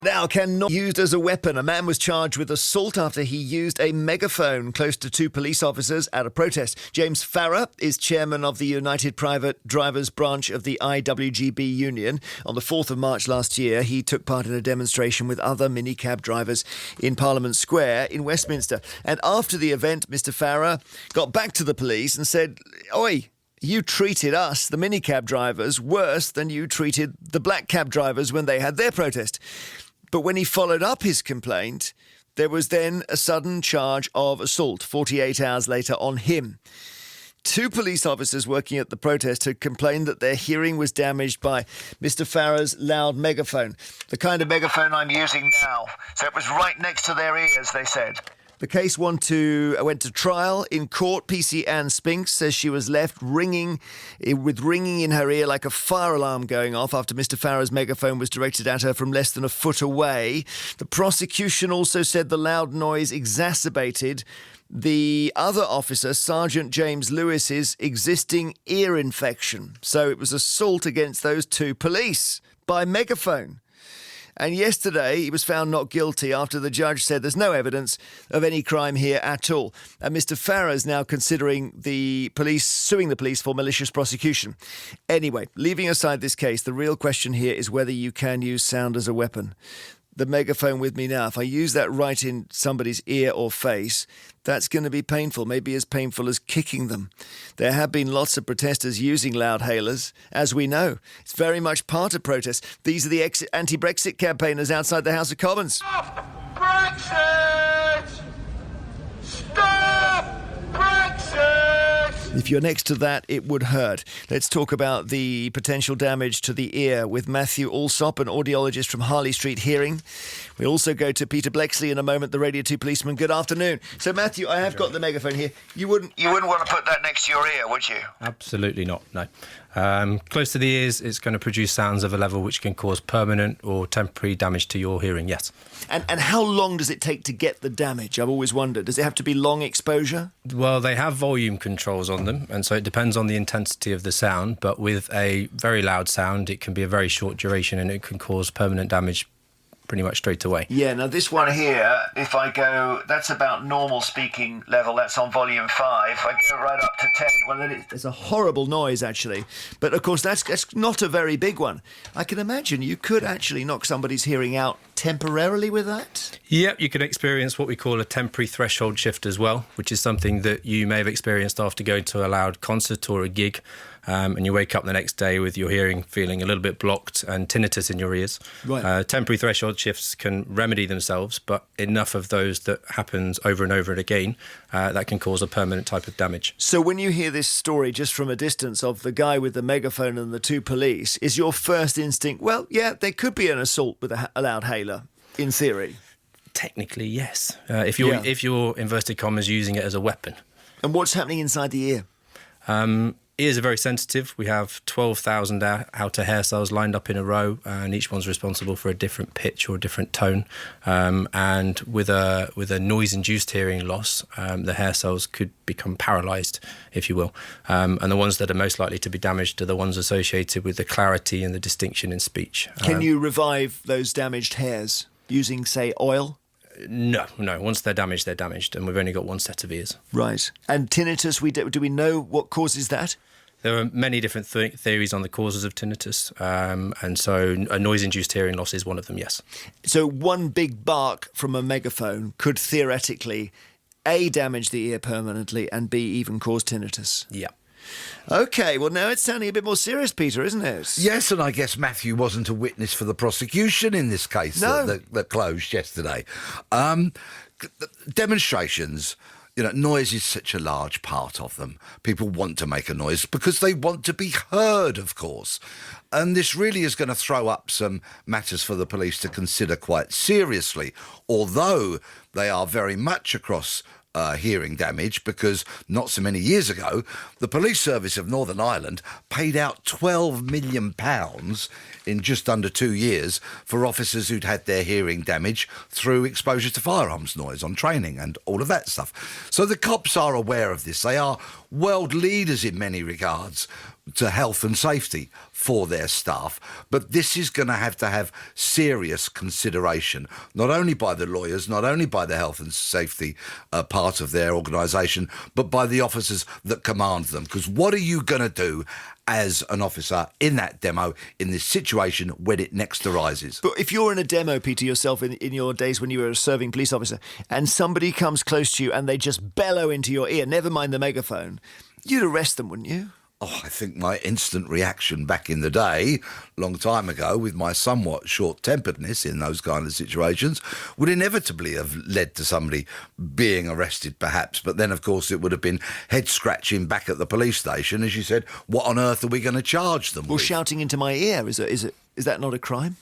Now, cannot used as a weapon. A man was charged with assault after he used a megaphone close to two police officers at a protest. James Farrer is chairman of the United Private Drivers branch of the IWGB union. On the 4th of March last year, he took part in a demonstration with other minicab drivers in Parliament Square in Westminster. And after the event, Mr. Farrer got back to the police and said, "Oi, you treated us, the minicab drivers, worse than you treated the black cab drivers when they had their protest." But when he followed up his complaint, there was then a sudden charge of assault 48 hours later on him. Two police officers working at the protest had complained that their hearing was damaged by Mr. Farrer's loud megaphone, the kind of megaphone I'm using now. So it was right next to their ears, they said. The case went to trial in court. PC Ann Spinks says she was left ringing in her ear like a fire alarm going off after Mr. Farrer's megaphone was directed at her from less than a foot away. The prosecution also said the loud noise exacerbated the other officer, Sergeant James Lewis's, existing ear infection. So it was assault against those two police by megaphone. And yesterday, he was found not guilty after the judge said there's no evidence of any crime here at all. And Mr. Farrer is now considering suing the police for malicious prosecution. Anyway, leaving aside this case, the real question here is whether you can use sound as a weapon. The megaphone with me now, if I use that right in somebody's ear or face, that's going to be painful, maybe as painful as kicking them. There have been lots of protesters using loudhailers, as we know. It's very much part of protest. These are the anti-Brexit campaigners outside the House of Commons. Stop Brexit! Stop Brexit! If you're next to that, it would hurt. Let's talk about the potential damage to the ear with Matthew Allsop, an audiologist from Harley Street Hearing. We'll also go to Peter Blexley in a moment, the Radio 2 policeman. Good afternoon. So, Matthew, I have got the megaphone here. You wouldn't want to put that next to your ear, would you? Absolutely not, no. Close to the ears, it's going to produce sounds of a level which can cause permanent or temporary damage to your hearing, yes. And how long does it take to get the damage? I've always wondered. Does it have to be long exposure? Well, they have volume controls on them, and so it depends on the intensity of the sound. But with a very loud sound, it can be a very short duration and it can cause permanent damage pretty much straight away. Yeah, now this one here, if I go, that's about normal speaking level, that's on volume 5. If I go right up to 10, well, then it's a horrible noise, actually. But, of course, that's not a very big one. I can imagine you could actually knock somebody's hearing out temporarily with that? Yep, you can experience what we call a temporary threshold shift as well, which is something that you may have experienced after going to a loud concert or a gig, and you wake up the next day with your hearing feeling a little bit blocked and tinnitus in your ears. Right. Temporary threshold shifts can remedy themselves, but enough of those that happens over and over and again, that can cause a permanent type of damage. So when you hear this story just from a distance of the guy with the megaphone and the two police, is your first instinct, well, yeah, there could be an assault with a loudhailer, in theory? Technically, yes. If you're, inverted commas, using it as a weapon. And what's happening inside the ear? Ears are very sensitive. We have 12,000 outer hair cells lined up in a row, and each one's responsible for a different pitch or a different tone. And with a noise-induced hearing loss, the hair cells could become paralysed, if you will. And the ones that are most likely to be damaged are the ones associated with the clarity and the distinction in speech. Can you revive those damaged hairs using, say, oil? No. Once they're damaged, and we've only got one set of ears. Right. And tinnitus, do we know what causes that? There are many different theories on the causes of tinnitus, and so a noise-induced hearing loss is one of them, yes. So one big bark from a megaphone could theoretically, A, damage the ear permanently, and B, even cause tinnitus? Yeah. OK, well, now it's sounding a bit more serious, Peter, isn't it? Yes, and I guess Matthew wasn't a witness for the prosecution in this case that closed yesterday. Demonstrations, noise is such a large part of them. People want to make a noise because they want to be heard, of course. And this really is going to throw up some matters for the police to consider quite seriously, although they are very much across hearing damage, because not so many years ago, the Police Service of Northern Ireland paid out £12 million in just under 2 years for officers who'd had their hearing damage through exposure to firearms noise on training and all of that stuff. So the cops are aware of this. They are world leaders in many regards. to health and safety for their staff. But this is going to have serious consideration, not only by the lawyers, not only by the health and safety part of their organisation, but by the officers that command them. Because what are you going to do as an officer in that demo in this situation when it next arises? But if you're in a demo, Peter, yourself in your days when you were a serving police officer, and somebody comes close to you and they just bellow into your ear, never mind the megaphone, you'd arrest them, wouldn't you? Oh, I think my instant reaction back in the day, long time ago, with my somewhat short-temperedness in those kind of situations, would inevitably have led to somebody being arrested, perhaps. But then, of course, it would have been head-scratching back at the police station, as you said, what on earth are we going to charge them Well, with? shouting into my ear, is that not a crime?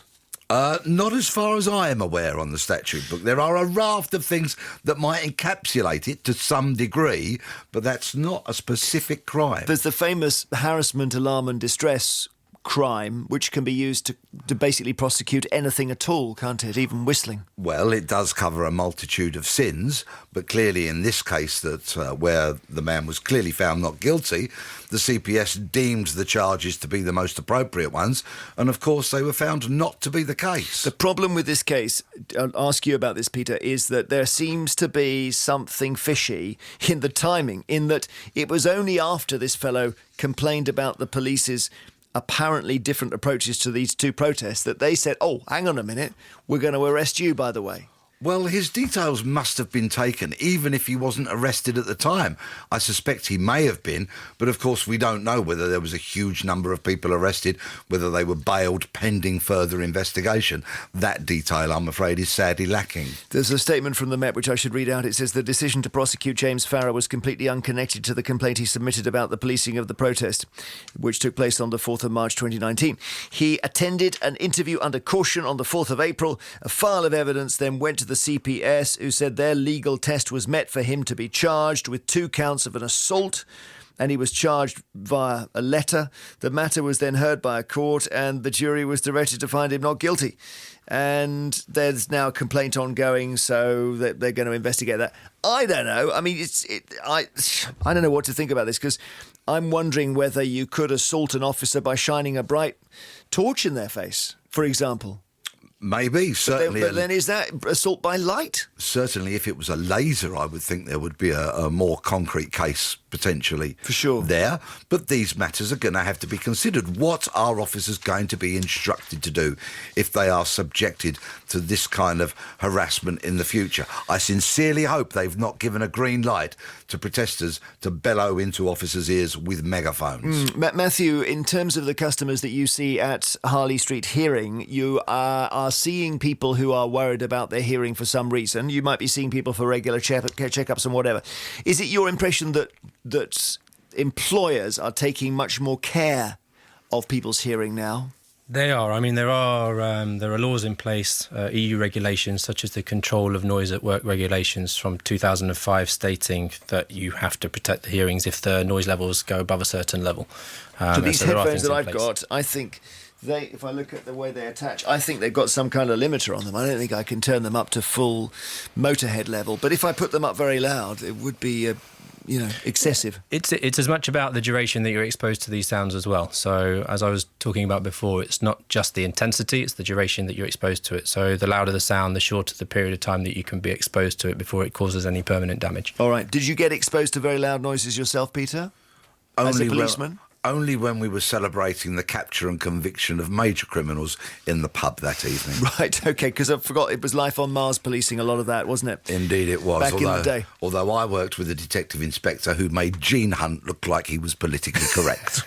Not as far as I am aware on the statute book. There are a raft of things that might encapsulate it to some degree, but that's not a specific crime. There's the famous harassment, alarm and distress crime, which can be used to basically prosecute anything at all, can't it? Even whistling. Well, it does cover a multitude of sins, but clearly in this case that where the man was clearly found not guilty, the CPS deemed the charges to be the most appropriate ones, and of course they were found not to be the case. The problem with this case, I'll ask you about this, Peter, is that there seems to be something fishy in the timing, in that it was only after this fellow complained about the police's apparently different approaches to these two protests that they said, oh, hang on a minute, we're going to arrest you, by the way. Well, his details must have been taken, even if he wasn't arrested at the time. I suspect he may have been, but of course we don't know whether there was a huge number of people arrested, whether they were bailed pending further investigation. That detail, I'm afraid, is sadly lacking. There's a statement from the Met which I should read out. It says the decision to prosecute James Farrar was completely unconnected to the complaint he submitted about the policing of the protest, which took place on the 4th of March 2019. He attended an interview under caution on the 4th of April. A file of evidence then went to the CPS, who said their legal test was met for him to be charged with 2 counts of an assault, and he was charged via a letter. The matter was then heard by a court, and the jury was directed to find him not guilty. And there's now a complaint ongoing, so that they're going to investigate that. I don't know. I mean, I don't know what to think about this, because I'm wondering whether you could assault an officer by shining a bright torch in their face, for example. Maybe, certainly. But then is that assault by light? Certainly, if it was a laser, I would think there would be a more concrete case potentially For sure. there. But these matters are going to have to be considered. What are officers going to be instructed to do if they are subjected to this kind of harassment in the future? I sincerely hope they've not given a green light to protesters to bellow into officers' ears with megaphones. Matthew, in terms of the customers that you see at Harley Street Hearing, you are seeing people who are worried about their hearing for some reason. You might be seeing people for regular checkups and whatever. Is it your impression that employers are taking much more care of people's hearing now? They are. I mean, there are laws in place, EU regulations such as the Control of Noise at Work regulations from 2005 stating that you have to protect the hearings if the noise levels go above a certain level. So these headphones that I've place. got, I think if I look at the way they attach, I think they've got some kind of limiter on them. I don't think I can turn them up to full Motorhead level. But if I put them up very loud, it would be excessive. It's as much about the duration that you're exposed to these sounds as well. So as I was talking about before, it's not just the intensity, it's the duration that you're exposed to it. So the louder the sound, the shorter the period of time that you can be exposed to it before it causes any permanent damage. All right. Did you get exposed to very loud noises yourself, Peter? As a policeman? Only when we were celebrating the capture and conviction of major criminals in the pub that evening. Right, OK, because I forgot it was Life on Mars policing a lot of that, wasn't it? Indeed it was. Back in the day. Although I worked with a detective inspector who made Gene Hunt look like he was politically correct.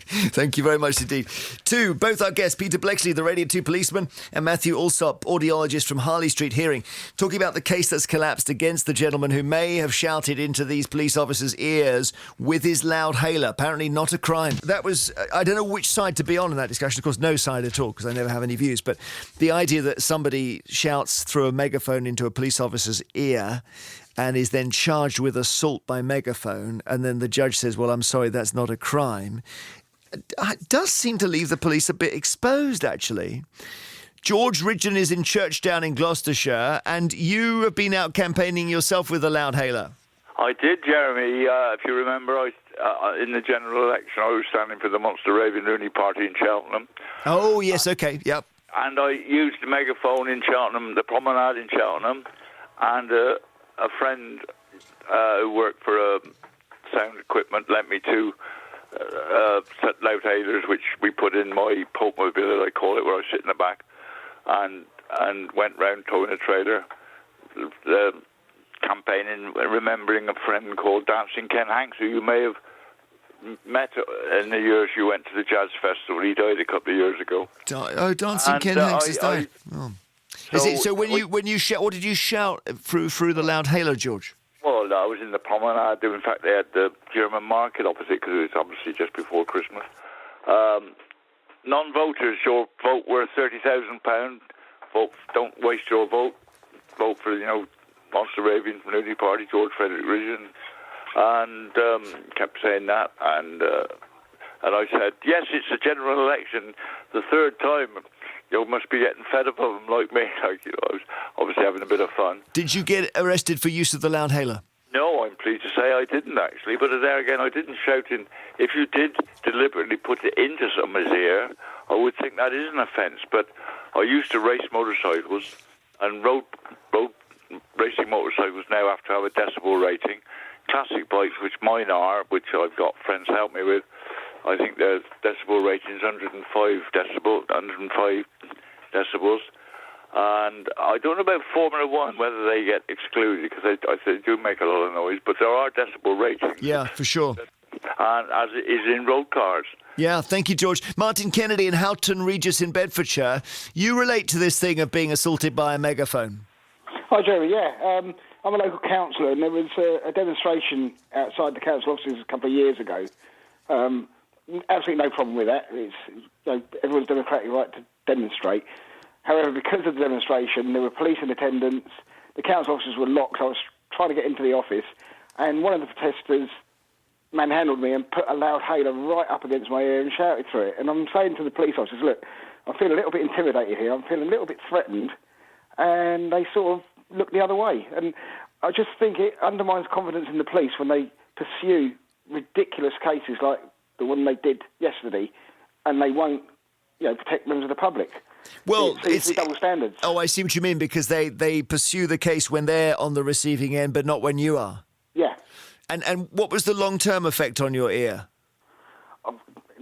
Thank you very much indeed. To both our guests, Peter Blexley, the Radio 2 policeman, and Matthew Allsop, audiologist from Harley Street Hearing, talking about the case that's collapsed against the gentleman who may have shouted into these police officers' ears with his loud hailer. Apparently not a crime. That was, I don't know which side to be on in that discussion. Of course, no side at all, because I never have any views. But the idea that somebody shouts through a megaphone into a police officer's ear and is then charged with assault by megaphone, and then the judge says, well, I'm sorry, that's not a crime, it does seem to leave the police a bit exposed, actually. George Ridgeon is in Churchdown in Gloucestershire, and you have been out campaigning yourself with a loud hailer. I did, Jeremy. If you remember, I in the general election, I was standing for the Monster Raving Rooney Party in Cheltenham. Oh, yes, okay, yep. And I used the megaphone in Cheltenham, the promenade in Cheltenham, and a friend who worked for sound equipment lent me two loudhalers, which we put in my Polkmobile, I call it, where I sit in the back, and went round towing a trailer, campaigning, remembering a friend called Dancing Ken Hanks, who you may have met in the years you went to the jazz festival. He died a couple of years ago. Dancing Ken Hanks has died. So when you shout, what did you shout through the loudhailer, George? Well, I was in the promenade. In fact, they had the German market opposite because it was obviously just before Christmas. Non-voters, your vote worth £30,000. Vote. Don't waste your vote. Vote for Monster Raving Rooney Party, George Frederick Ridgeon, and kept saying that. And I said, yes, it's a general election. The third time. You must be getting fed up of them like me. I was obviously having a bit of fun. Did you get arrested for use of the loudhailer? No, I'm pleased to say I didn't actually. But there again, I didn't shout in. If you did deliberately put it into someone's ear, I would think that is an offence. But I used to race motorcycles, and road racing motorcycles now have to have a decibel rating. Classic bikes, which mine are, which I've got friends help me with, I think their decibel rating is 105 decibels. And I don't know about Formula One, whether they get excluded, because they do make a lot of noise, but there are decibel ratings. Yeah, for sure. And as it is in road cars. Yeah, thank you, George. Martin Kennedy in Houghton Regis in Bedfordshire. You relate to this thing of being assaulted by a megaphone. Hi, Jeremy. Yeah, I'm a local councillor, and there was a demonstration outside the council offices a couple of years ago. Absolutely no problem with that. It's everyone's democratic right to demonstrate. However, because of the demonstration, there were police in attendance. The council offices were locked. I was trying to get into the office, and one of the protesters manhandled me and put a loudhailer right up against my ear and shouted through it. And I'm saying to the police officers, look, I feel a little bit intimidated here. I'm feeling a little bit threatened. And they sort of look the other way. And I just think it undermines confidence in the police when they pursue ridiculous cases like the one they did yesterday, and they won't, protect members of the public. Well, it's double standards. Oh, I see what you mean, because they pursue the case when they're on the receiving end, but not when you are. Yeah. And what was the long-term effect on your ear?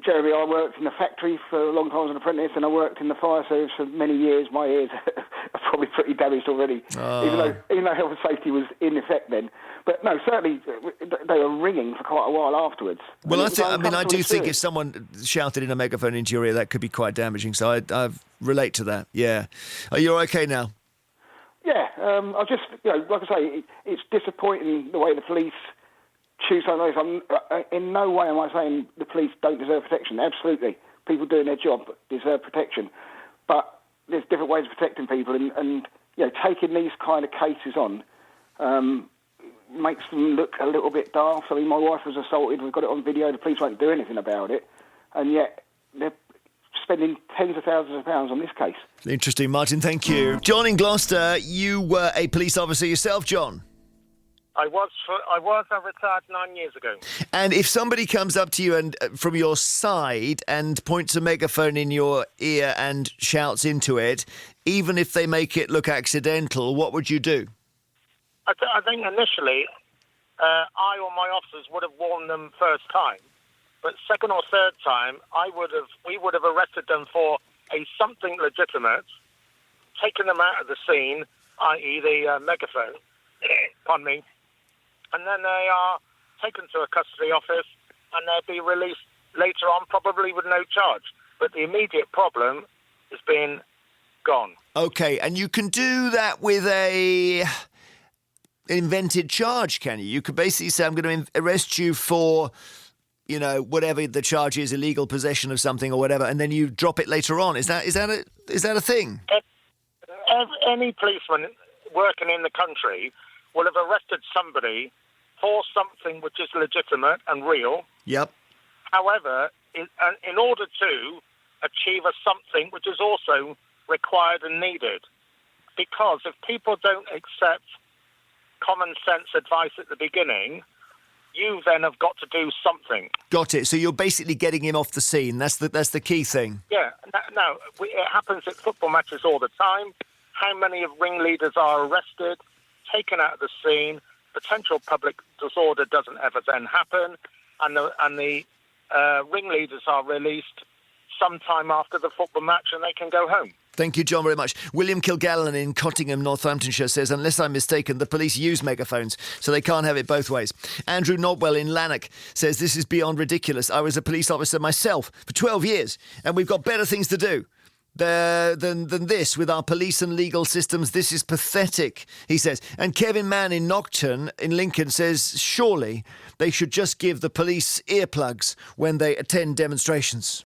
Jeremy, I worked in a factory for a long time as an apprentice, and I worked in the fire service for many years. My ears are probably pretty damaged already, even though health and safety was in effect then. But no, certainly they were ringing for quite a while afterwards. Well, I do think if someone shouted in a megaphone into your ear, that could be quite damaging. So I relate to that. Yeah. Are you okay now? Yeah. I just, like I say, it's disappointing the way the police choose something like this. In no way am I saying the police don't deserve protection. Absolutely. People doing their job deserve protection. But there's different ways of protecting people, and taking these kind of cases on makes them look a little bit daft. I mean, my wife was assaulted. We've got it on video. The police won't do anything about it. And yet they're spending tens of thousands of pounds on this case. Interesting, Martin. Thank you. John in Gloucester, you were a police officer yourself, John. I was. I retired 9 years ago. And if somebody comes up to you and from your side and points a megaphone in your ear and shouts into it, even if they make it look accidental, what would you do? I think initially, I or my officers would have warned them first time, but second or third time, we would have arrested them for something legitimate, taken them out of the scene, i.e. the megaphone, pardon me, and then they are taken to a custody office and they'll be released later on, probably with no charge. But the immediate problem has been gone. Okay, and you can do that with a invented charge, can you? You could basically say, I'm going to arrest you for, whatever the charge is, illegal possession of something or whatever, and then you drop it later on. Is that a thing? Any policeman working in the country will have arrested somebody for something which is legitimate and real. Yep. However, in order to achieve something which is also required and needed, because if people don't accept common sense advice at the beginning, you then have got to do something. Got it. So you're basically getting him off the scene. That's the key thing. Yeah. Now, it happens at football matches all the time. How many of ringleaders are arrested, taken out of the scene? Potential public disorder doesn't ever then happen, and the ringleaders are released sometime after the football match, and they can go home. Thank you, John, very much. William Kilgallen in Cottingham, Northamptonshire says, unless I'm mistaken, the police use megaphones, so they can't have it both ways. Andrew Notwell in Lanark says, this is beyond ridiculous. I was a police officer myself for 12 years, and we've got better things to do than this with our police and legal systems. This is pathetic, he says. And Kevin Mann in Nocturne in Lincoln says, surely they should just give the police earplugs when they attend demonstrations.